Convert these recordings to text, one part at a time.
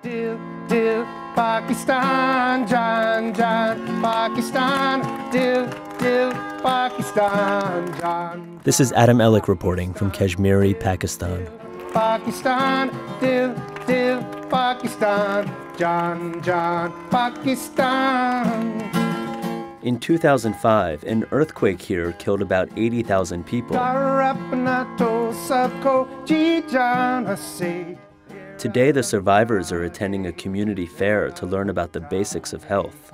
Dil, dil, Pakistan, Jan, Jan, Pakistan, dil, dil, Pakistan, Jan. This is Adam Ellick reporting from Kashmir, Pakistan. Pakistan, dil, dil, Pakistan, Jan, Jan, Pakistan. In 2005, an earthquake here killed about 80,000 people. Today, the survivors are attending a community fair to learn about the basics of health.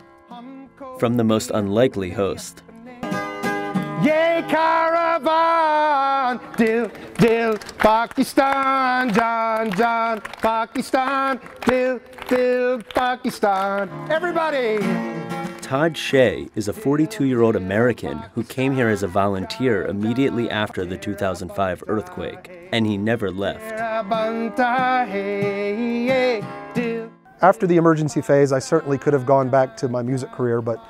From the most unlikely host. Yay, caravan! Dil, dil, Pakistan, Jan, Jan, Pakistan, dil, dil, Pakistan. Everybody! Todd Shea is a 42-year-old American who came here as a volunteer immediately after the 2005 earthquake, and he never left. After the emergency phase, I certainly could have gone back to my music career, but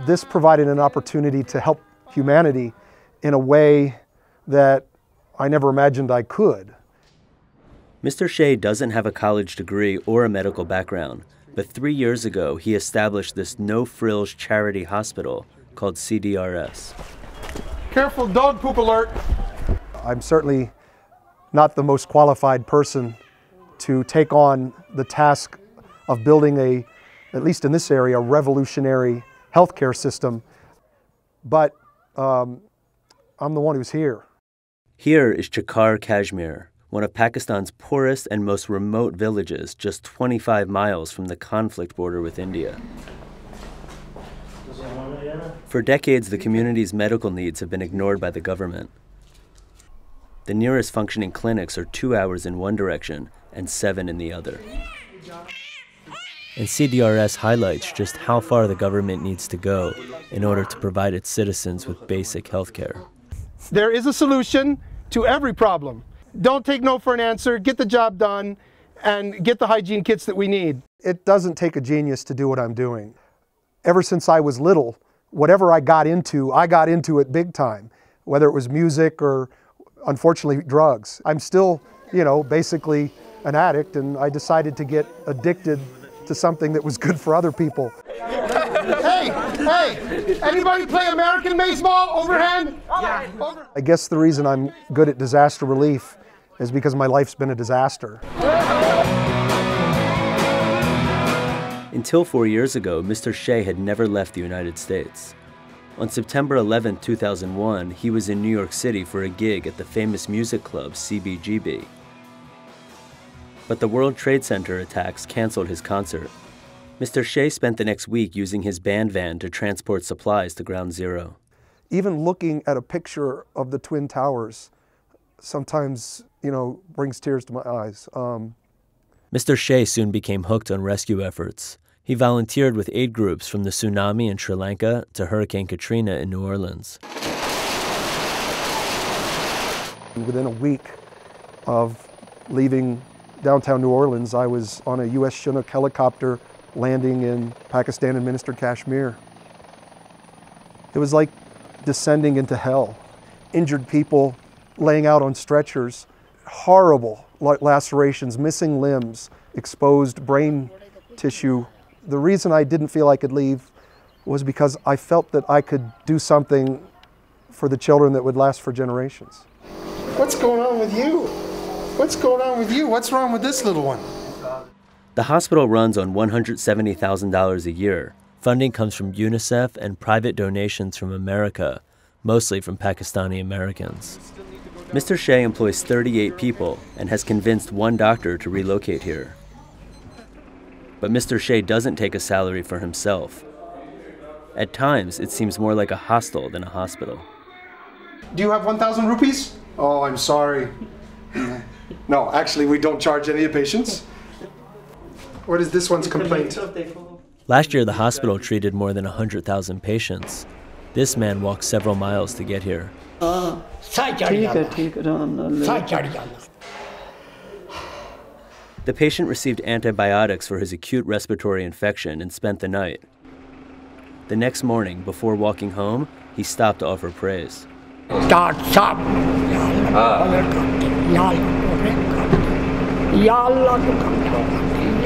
this provided an opportunity to help humanity in a way that I never imagined I could. Mr. Shea doesn't have a college degree or a medical background, but 3 years ago he established this no-frills charity hospital called CDRS. Careful, dog poop alert. I'm certainly not the most qualified person to take on the task of building at least in this area, a revolutionary healthcare system, but I'm the one who's here. Here is Chakar, Kashmir, one of Pakistan's poorest and most remote villages, just 25 miles from the conflict border with India. For decades, the community's medical needs have been ignored by the government. The nearest functioning clinics are 2 hours in one direction and 7 in the other. And CDRS highlights just how far the government needs to go in order to provide its citizens with basic health care. There is a solution to every problem. Don't take no for an answer, get the job done, and get the hygiene kits that we need. It doesn't take a genius to do what I'm doing. Ever since I was little, whatever I got into it big time, whether it was music or, unfortunately, drugs. I'm still, basically an addict, and I decided to get addicted to something that was good for other people. Hey, anybody play American baseball, overhand? Yeah. I guess the reason I'm good at disaster relief is because my life's been a disaster. Until 4 years ago, Mr. Shea had never left the United States. On September 11, 2001, he was in New York City for a gig at the famous music club CBGB. But the World Trade Center attacks canceled his concert. Mr. Shea spent the next week using his band van to transport supplies to Ground Zero. Even looking at a picture of the Twin Towers sometimes, brings tears to my eyes. Mr. Shea soon became hooked on rescue efforts. He volunteered with aid groups from the tsunami in Sri Lanka to Hurricane Katrina in New Orleans. Within a week of leaving downtown New Orleans, I was on a U.S. Chinook helicopter landing in Pakistan-administered Kashmir. It was like descending into hell. Injured people laying out on stretchers, horrible lacerations, missing limbs, exposed brain tissue. The reason I didn't feel I could leave was because I felt that I could do something for the children that would last for generations. What's going on with you? What's going on with you? What's wrong with this little one? The hospital runs on $170,000 a year. Funding comes from UNICEF and private donations from America, mostly from Pakistani Americans. Mr. Shea employs 38 people and has convinced one doctor to relocate here. But Mr. Shea doesn't take a salary for himself. At times, it seems more like a hostel than a hospital. Do you have 1,000 rupees? Oh, I'm sorry. No, actually, we don't charge any of the patients. What is this one's complaint? Last year, the hospital treated more than 100,000 patients. This man walked several miles to get here. The patient received antibiotics for his acute respiratory infection and spent the night. The next morning, before walking home, he stopped to offer praise.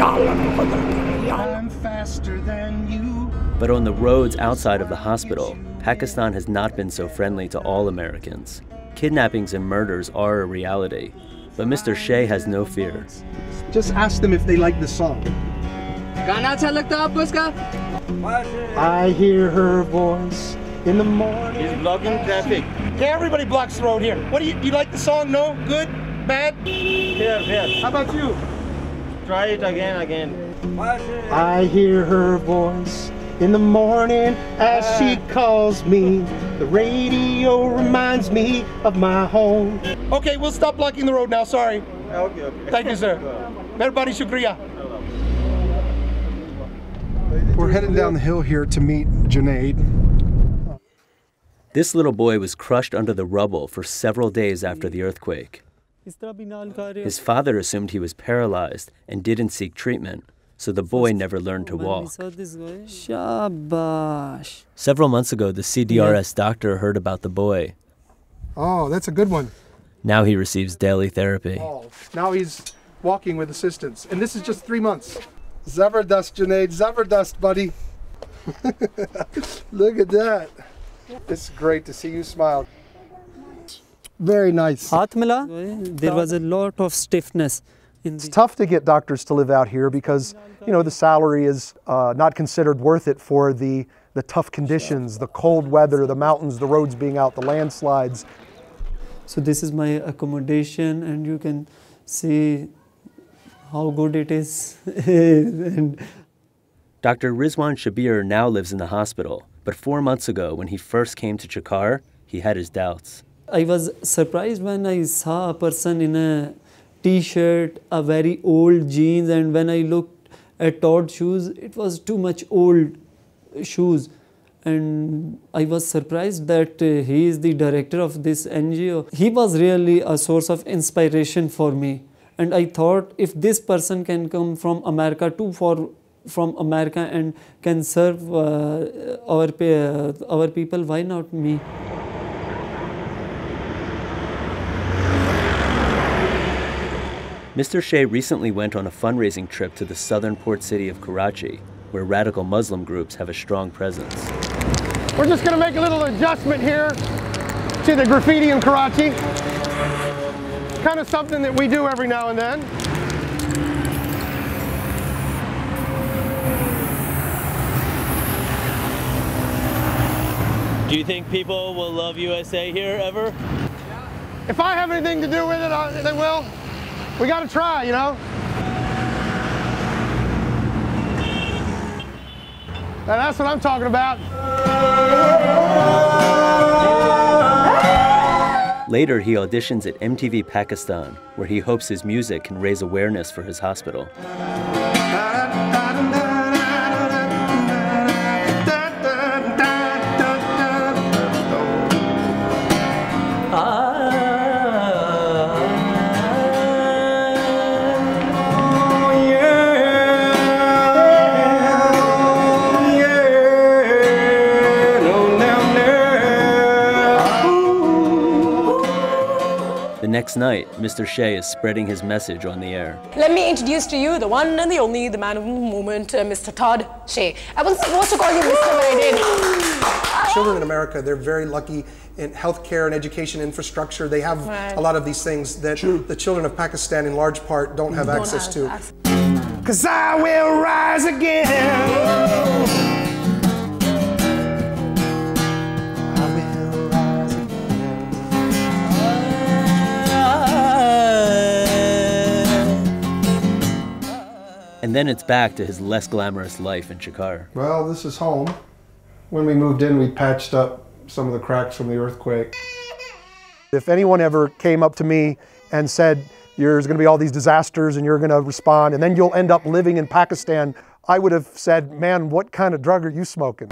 I'm faster than you. But on the roads outside of the hospital, Pakistan has not been so friendly to all Americans. Kidnappings and murders are a reality, but Mr. Shea has no fear. Just ask them if they like the song. I hear her voice in the morning. He's blocking traffic. Yeah, everybody blocks the road here. What do you like the song? No? Good? Bad? Here. How about you? Try it again. I hear her voice in the morning as she calls me. The radio reminds me of my home. Okay, we'll stop blocking the road now. Sorry. Okay. Thank you, sir. Everybody, shukriya. We're heading down the hill here to meet Junaid. This little boy was crushed under the rubble for several days after the earthquake. His father assumed he was paralyzed and didn't seek treatment, so the boy never learned to walk. Several months ago, the CDRS doctor heard about the boy. Oh, that's a good one. Now he receives daily therapy. Oh, now he's walking with assistance. And this is just 3 months. Zabardast, Junaid. Zabardast, buddy. Look at that. It's great to see you smile. Very nice. There was a lot of stiffness. It's tough to get doctors to live out here because, the salary is not considered worth it for the tough conditions, the cold weather, the mountains, the roads being out, the landslides. So this is my accommodation, and you can see how good it is. And Dr. Rizwan Shabir now lives in the hospital, but 4 months ago, when he first came to Chakar, he had his doubts. I was surprised when I saw a person in a t-shirt, a very old jeans, and when I looked at Todd's shoes, it was too much old shoes. And I was surprised that he is the director of this NGO. He was really a source of inspiration for me. And I thought, if this person can come from America from America and can serve our people, why not me? Mr. Shea recently went on a fundraising trip to the southern port city of Karachi, where radical Muslim groups have a strong presence. We're just going to make a little adjustment here to the graffiti in Karachi. Kind of something that we do every now and then. Do you think people will love USA here ever? If I have anything to do with it, they will. We got to try, Now that's what I'm talking about. Later, he auditions at MTV Pakistan, where he hopes his music can raise awareness for his hospital. The next night, Mr. Shea is spreading his message on the air. Let me introduce to you the one and the only, the man of the moment, Mr. Todd Shea. I wasn't supposed to call you Mr., but I did. Children in America, they're very lucky in healthcare and education infrastructure. They have a lot of these things that the children of Pakistan in large part don't have access to. 'Cause I will rise again. And then it's back to his less glamorous life in Chakar. Well, this is home. When we moved in, we patched up some of the cracks from the earthquake. If anyone ever came up to me and said, there's going to be all these disasters and you're going to respond and then you'll end up living in Pakistan, I would have said, man, what kind of drug are you smoking?